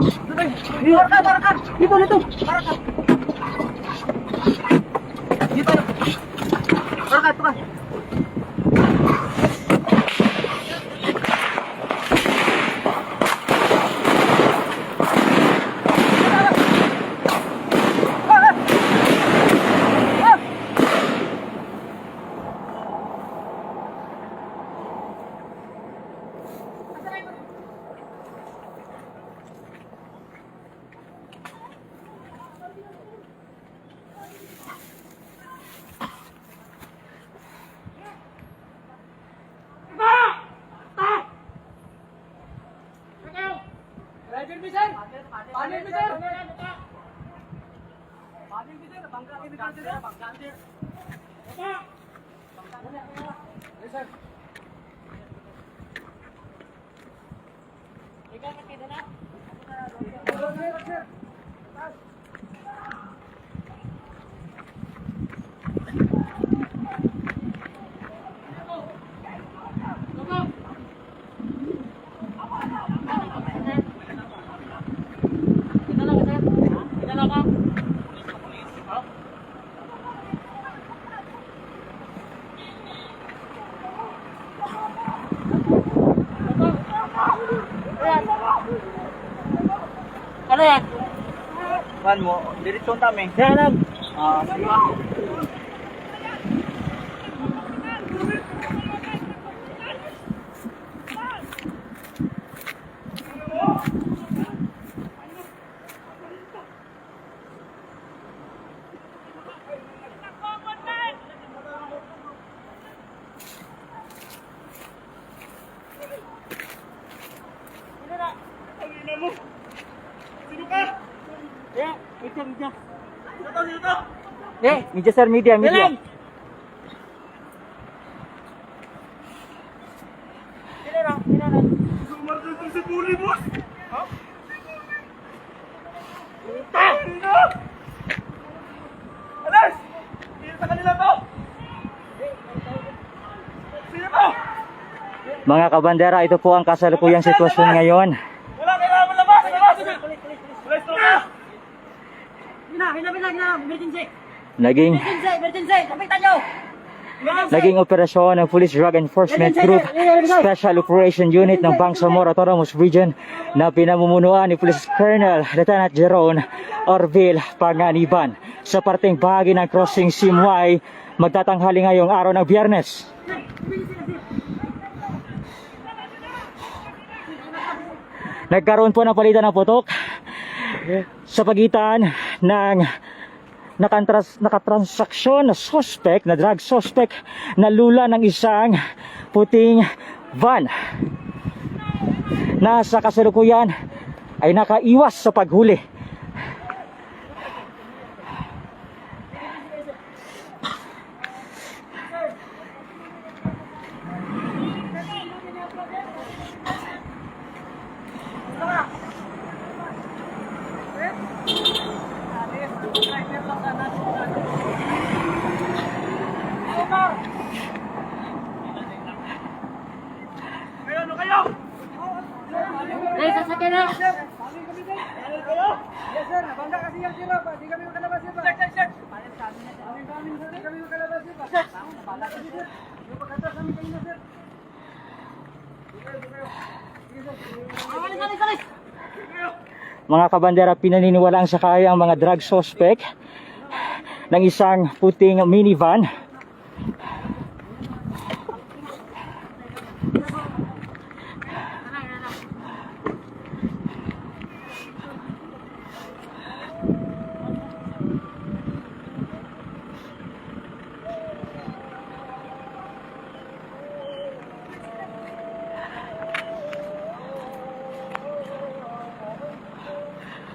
Barakan! Dito, dito! Barakan! Dito! Barakan, ito ka! Ano yan? Kuhan mo, diretsyon kami. Kaya lang. Sige. Media sir, media. Dalang! Mga kabandera, ito po ang kasalukuyang sitwasyon ngayon. Wala, kailangan mo labas! Labas! Pulis tropa! Emergency! Naging Emergency! Kapitan nyo! Naging operasyon ng Police Drug Enforcement Group Special Operation Unit ng Bangsamoro Autonomous Region na pinamumunuan ni Police Colonel Lieutenant Jeron Orville Panganiban sa parteng bahagi ng crossing Simway magtatanghali ngayong araw ng Biyernes. Nagkaroon po ng palitan ng putok sa pagitan ng nakatransaksyon na suspect, na drug suspect na lula ng isang puting van na sa kasalukuyan ay nakaiwas sa paghuli. Eh, sasakyan na! Yes sir, nabangga kasi yan sir, di kami makalabas sir. Sir! Di kami makalabas sir. Sir! Yung pagkatas namin kayo na sir. Alis! Mga kabandera, pinaniniwalang sakay ang mga drug suspect ng isang puting minivan.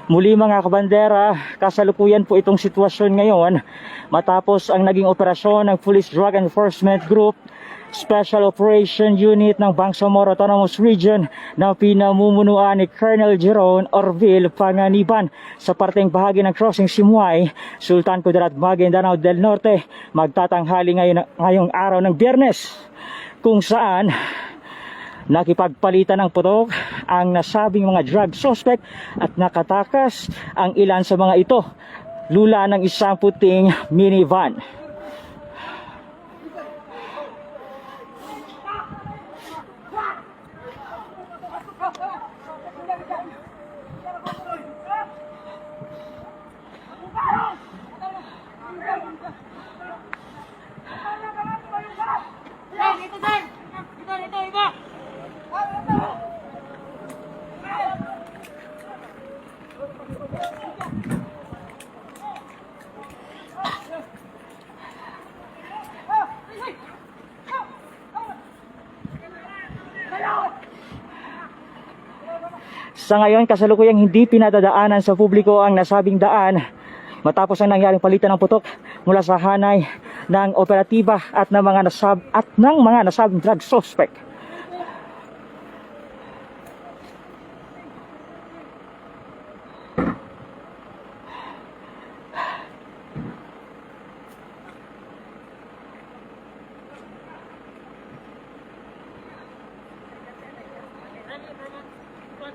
Muli mga kabandera, kasalukuyan po itong sitwasyon ngayon matapos ang naging operasyon ng Police Drug Enforcement Group Special Operation Unit ng Bangsamoro Autonomous Region na pinamumunuan ni Colonel Jeron Orville Panganiban sa parteng bahagi ng crossing Simway, Sultan Kudarat, Maguindanao del Norte magtatanghali ngayong araw ng Biyernes, kung saan Nakipagpalitan ng putok ang nasabing mga drug suspect at nakatakas ang ilan sa mga ito. Lula ng isang puting minivan. Dito, sir. Dito, iba. Sa ngayon, kasalukuyang hindi pinadadaanan sa publiko ang nasabing daan matapos ang nangyaring palitan ng putok mula sa hanay ng operatiba at ng mga nasabing drug suspect.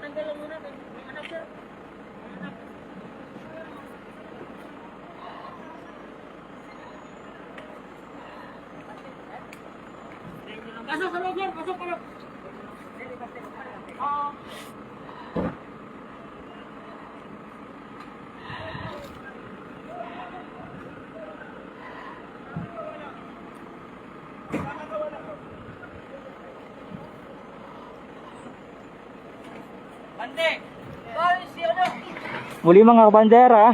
Tanggalan muna. Anak, sir. Pasok sa loob yan. Pasok, pasok. Bande! Muli mga kabandera,